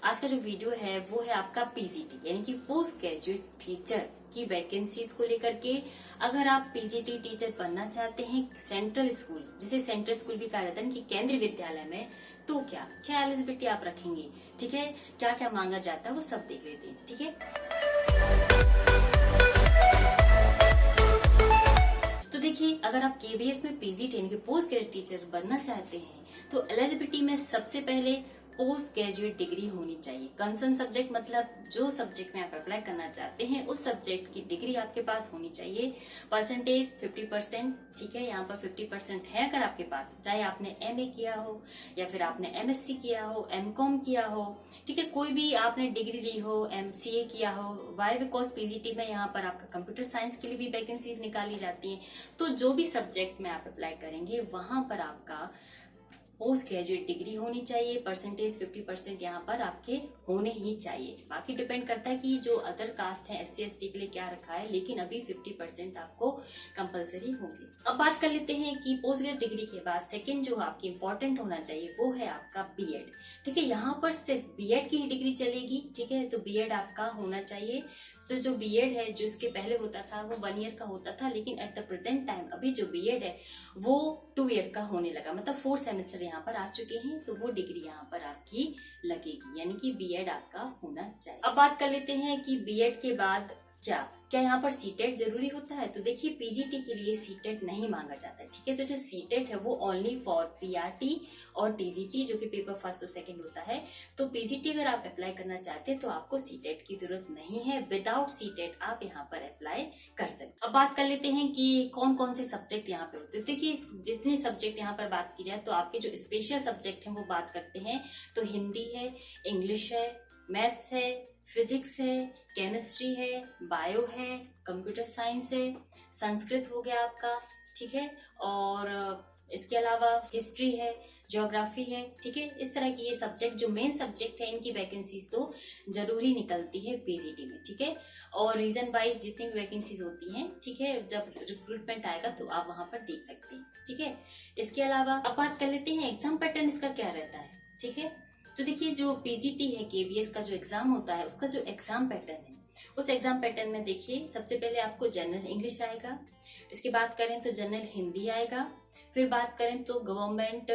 आज का जो वीडियो है वो है आपका पीजीटी यानी कि पोस्ट ग्रेजुएट टीचर की वैकेंसीज को लेकर के। अगर आप पीजीटी टीचर बनना चाहते हैं सेंट्रल स्कूल, जिसे सेंट्रल स्कूल भी कहा जाता है कि केंद्रीय विद्यालय में, तो क्या क्या एलिजिबिलिटी आप रखेंगे, ठीक है, क्या क्या मांगा जाता है वो सब देख लेते हैं। ठीक है, तो देखिए, अगर आप केबीएस में पीजीटी यानी कि पोस्ट ग्रेजुएट टीचर बनना चाहते हैं तो एलिजिबिलिटी में सबसे पहले पोस्ट ग्रेजुएट डिग्री होनी चाहिए। कंसर्न सब्जेक्ट मतलब जो सब्जेक्ट में आप अप्लाई करना चाहते हैं उस सब्जेक्ट की डिग्री आपके पास होनी चाहिए। परसेंटेज 50%, ठीक है, यहाँ पर 50% है अगर आपके पास, चाहे आपने एमए किया हो या फिर आपने एमएससी किया हो, एमकॉम किया हो, ठीक है, कोई भी आपने डिग्री ली हो, एमसीए किया हो। वाई बिकॉज पीजीटी में यहाँ पर आपका कंप्यूटर साइंस के लिए भी वैकेंसी निकाली जाती है। तो जो भी सब्जेक्ट में आप अप्लाई करेंगे वहां पर आपका पोस्ट ग्रेजुएट डिग्री होनी चाहिए। परसेंटेज 50% यहाँ पर आपके होने ही चाहिए। बाकी डिपेंड करता है कि जो अदर कास्ट है एससी एसटी के लिए क्या रखा है, लेकिन अभी 50% आपको कंपलसरी होंगे। अब बात कर लेते हैं कि पोस्ट ग्रेजुएट डिग्री के बाद सेकंड जो आपकी इंपॉर्टेंट होना चाहिए वो है आपका बीएड। ठीक है, यहाँ पर सिर्फ बीएड की ही डिग्री चलेगी। ठीक है, तो बीएड आपका होना चाहिए। तो जो बीएड है, जो इसके पहले होता था वो 1 ईयर का होता था, लेकिन एट द प्रेजेंट टाइम अभी जो बीएड है वो 2 ईयर का होने लगा, मतलब 4 सेमेस्टर यहाँ पर आ चुके हैं। तो वो डिग्री यहाँ पर आपकी लगेगी, यानी कि बीएड आपका होना चाहिए। अब बात कर लेते हैं कि बीएड के बाद क्या क्या यहाँ पर सीटेट जरूरी होता है। तो देखिए, पीजीटी के लिए सीटेट नहीं मांगा जाता है। ठीक है, तो जो सीटेट है वो ओनली फॉर पीआरटी और टीजीटी, जो कि पेपर फर्स्ट और सेकंड होता है। तो पीजीटी अगर आप अप्लाई करना चाहते हैं तो आपको सीटेट की जरूरत नहीं है। विदाउट सीटेट आप यहाँ पर अप्लाई कर सकते। अब बात कर लेते हैं कि कौन कौन से सब्जेक्ट यहाँ पे होते हैं। देखिए, जितने सब्जेक्ट यहाँ पर बात की जाए तो आपके जो स्पेशल सब्जेक्ट है वो बात करते हैं तो हिंदी है, इंग्लिश है, मैथ्स है, फिजिक्स है, केमिस्ट्री है, बायो है, कंप्यूटर साइंस है, संस्कृत हो गया आपका, ठीक है, और इसके अलावा हिस्ट्री है, ज्योग्राफी है। ठीक है, इस तरह की ये सब्जेक्ट जो मेन सब्जेक्ट है इनकी वैकेंसीज तो जरूरी निकलती है पीजीटी में। ठीक है, और रीजन वाइज जितनी भी वैकेंसीज होती हैं, ठीक है, जब रिक्रूटमेंट आएगा तो आप वहां पर देख सकते हैं। ठीक है, इसके अलावा अब बात कर लेते हैं एग्जाम पैटर्न इसका क्या रहता है। ठीक है, तो देखिए, जो पीजीटी है केबीएस का जो एग्जाम होता है उसका जो एग्जाम पैटर्न है, उस एग्जाम पैटर्न में देखिए, सबसे पहले आपको जनरल इंग्लिश आएगा, इसकी बात करें तो जनरल हिंदी आएगा, फिर बात करें तो गवर्नमेंट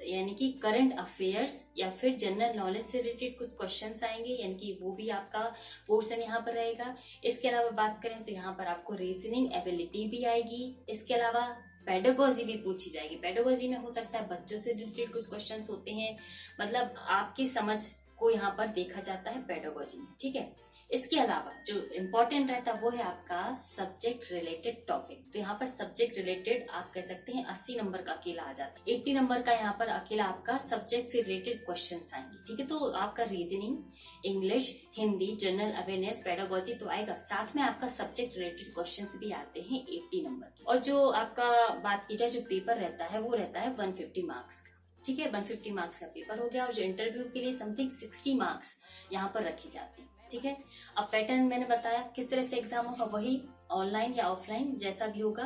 यानी कि करंट अफेयर्स या फिर जनरल नॉलेज से रिलेटेड कुछ क्वेश्चंस आएंगे, यानी कि वो भी आपका पोर्शन यहाँ पर रहेगा। इसके अलावा बात करें तो यहाँ पर आपको रीजनिंग एबिलिटी भी आएगी। इसके अलावा पेडागोजी भी पूछी जाएगी। पेडागोजी में हो सकता है बच्चों से रिलेटेड कुछ क्वेश्चंस होते हैं, मतलब आपकी समझ को यहाँ पर देखा जाता है पेडागोजी में। ठीक है, इसके अलावा जो इम्पोर्टेंट रहता है वो है आपका सब्जेक्ट रिलेटेड टॉपिक। तो यहाँ पर सब्जेक्ट रिलेटेड आप कह सकते हैं 80 नंबर का अकेला आ जाता है। 80 नंबर का यहाँ पर अकेला आपका सब्जेक्ट से रिलेटेड क्वेश्चन आएंगे। ठीक है, तो आपका reasoning, English, Hindi, general awareness, pedagogy तो आएगा, साथ में आपका सब्जेक्ट रिलेटेड क्वेश्चन भी आते हैं 80 नंबर के। और जो आपका बात की जाए जो पेपर रहता है वो रहता है 150 मार्क्स का। ठीक है, 150 मार्क्स का पेपर हो गया। और जो इंटरव्यू के लिए समथिंग 60 मार्क्स यहाँ पर रखे जाते हैं। ठीक है, अब पैटर्न मैंने बताया किस तरह से एग्जाम होगा, वही ऑनलाइन या ऑफलाइन जैसा भी होगा।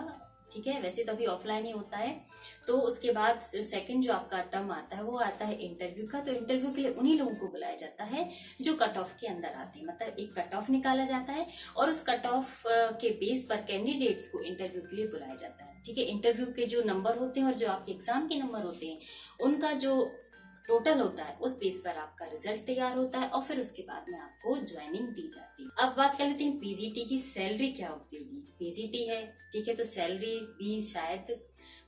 ठीक है, वैसे तो अभी ऑफलाइन ही होता है। तो उसके बाद सेकंड जो आपका टर्म आता है वो आता है इंटरव्यू का। तो इंटरव्यू के लिए उन्हीं लोगों को बुलाया जाता है जो कट ऑफ के अंदर आते हैं, मतलब एक कट ऑफ निकाला जाता है और उस कट ऑफ के बेस पर कैंडिडेट्स को इंटरव्यू के लिए बुलाया जाता है। ठीक है, इंटरव्यू के जो नंबर होते हैं और जो आपके एग्जाम के नंबर होते हैं उनका जो टोटल होता है उस बेस पर आपका रिजल्ट तैयार होता है और फिर उसके बाद में आपको ज्वाइनिंग दी जाती है। अब बात कर लेते हैं पीजीटी की सैलरी क्या होती होगी। पीजीटी है, ठीक है, तो सैलरी भी शायद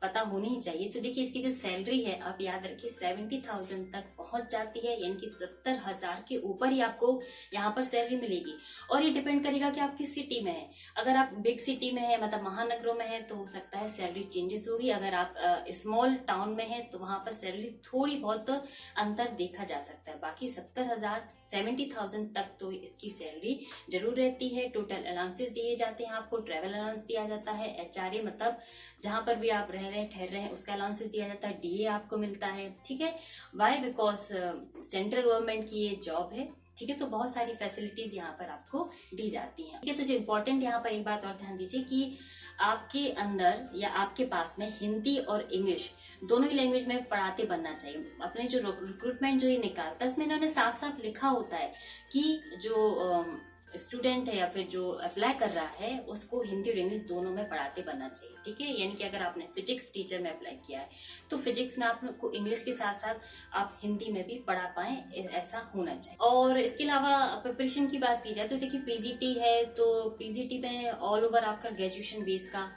पता होनी ही चाहिए। तो देखिए, इसकी जो सैलरी है आप याद रखिए 70,000 तक पहुंच जाती है, यानी कि 70,000 के ऊपर ही आपको यहाँ पर सैलरी मिलेगी। और ये डिपेंड करेगा कि आप किस सिटी में है। अगर आप बिग सिटी में है, मतलब महानगरों में है, तो हो सकता है सैलरी चेंजेस होगी। अगर आप स्मॉल टाउन में है तो वहां पर सैलरी थोड़ी बहुत अंतर देखा जा सकता है। बाकी 70,000 तक तो इसकी सैलरी जरूर रहती है। टोटल अलाउंसेस दिए जाते हैं आपको, ट्रेवल अलाउंस दिया जाता है, एचआरए मतलब जहां पर भी आप रह रहे हैं, ठहर रहे हैं, उसका अलाउंसेस दिया जाता है, डीए आपको मिलता है। ठीक है, वाई बिकॉज सेंट्रल गवर्नमेंट की ये जॉब है। ठीक है। तो बहुत सारी फैसिलिटीज यहाँ पर आपको दी जाती हैं, ठीक है। तो जो इम्पोर्टेंट यहाँ पर एक बात और ध्यान दीजिए कि आपके अंदर या आपके पास में हिंदी और इंग्लिश दोनों ही लैंग्वेज में पढ़ाते बनना चाहिए। अपने जो रिक्रूटमेंट जो ये निकालता है उसमें इन्होंने साफ साफ लिखा होता है कि जो स्टूडेंट है या फिर जो अप्लाई कर रहा है उसको हिंदी और इंग्लिश दोनों में पढ़ाते बनना चाहिए, ठीक है। यानी कि अगर आपने फिजिक्स टीचर में अप्लाई किया है तो फिजिक्स में आपको इंग्लिश के साथ साथ आप हिंदी में भी पढ़ा पाए, ऐसा होना चाहिए। और इसके अलावा प्रिपरेशन की बात की जाए तो देखिए पीजीटी है, तो पीजीटी में ऑल ओवर आपका ग्रेजुएशन बेस का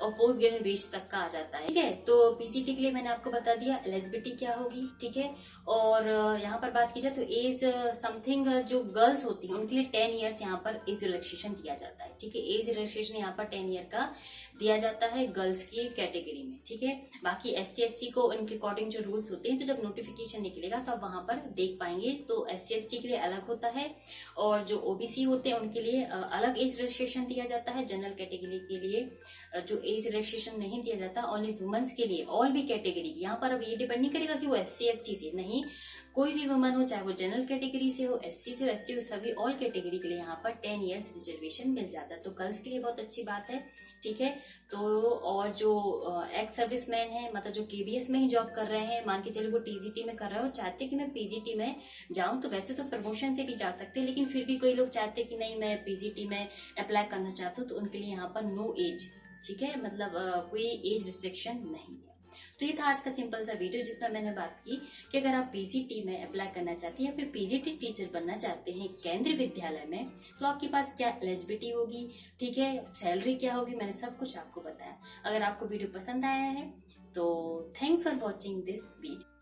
और पोस्ट ग्रेजुएशन बेस तक का आ जाता है, ठीक है। तो पीजीटी के लिए मैंने आपको बता दिया एलिजिबिलिटी क्या होगी, ठीक है। और यहाँ पर बात की जाए तो एज समथिंग जो गर्ल्स होती हैं उनके लिए 10 ईयर्स यहाँ पर एज रिलैक्सेशन दिया जाता है, ठीक है। एज रिलैक्सेशन यहाँ पर 10 ईयर का दिया जाता है गर्ल्स की कैटेगरी में, ठीक है। बाकी ST SC को इनके अकॉर्डिंग जो रूल्स होते हैं तो जब नोटिफिकेशन निकलेगा तो आप वहां पर देख पाएंगे। तो SC ST के लिए अलग होता है और जो OBC होते हैं उनके लिए अलग एज रिलैक्सेशन दिया जाता है। जनरल कैटेगरी के लिए जो एज रिलैक्सेशन नहीं दिया जाता, ओनली वुमेन्स के लिए ऑल भी कैटेगरी। यहाँ पर अब ये डिपेंड नहीं करेगा कि वो SC ST से, नहीं, कोई भी वुमन हो, चाहे वो जनरल कैटेगरी से हो, SC से हो, ST हो, सभी ऑल कैटेगरी के लिए यहाँ पर 10 ईयर्स रिजर्वेशन मिल जाता है। तो गर्ल्स के लिए बहुत अच्छी बात है, ठीक है। तो और जो एक्स सर्विसमैन है, मतलब जो KBS में ही जॉब कर रहे हैं, मान के चलिए वो TGT में कर रहे हो, चाहते कि मैं PGT में जाऊं, तो वैसे तो प्रमोशन से भी जा सकते हैं, लेकिन फिर भी कोई लोग चाहते कि नहीं मैं PGT में अप्लाई करना चाहता हूँ, तो उनके लिए यहाँ पर नो एज, ठीक है, मतलब कोई एज रिस्ट्रिक्शन नहीं है। तो ये था आज का सिंपल सा वीडियो जिसमें मैंने बात की कि अगर आप PGT में अप्लाई करना चाहते हैं या फिर PGT टीचर बनना चाहते हैं केंद्रीय विद्यालय में, तो आपके पास क्या एलिजिबिलिटी होगी, ठीक है, सैलरी क्या होगी, मैंने सब कुछ आपको बताया। अगर आपको वीडियो पसंद आया है तो thanks for watching this video.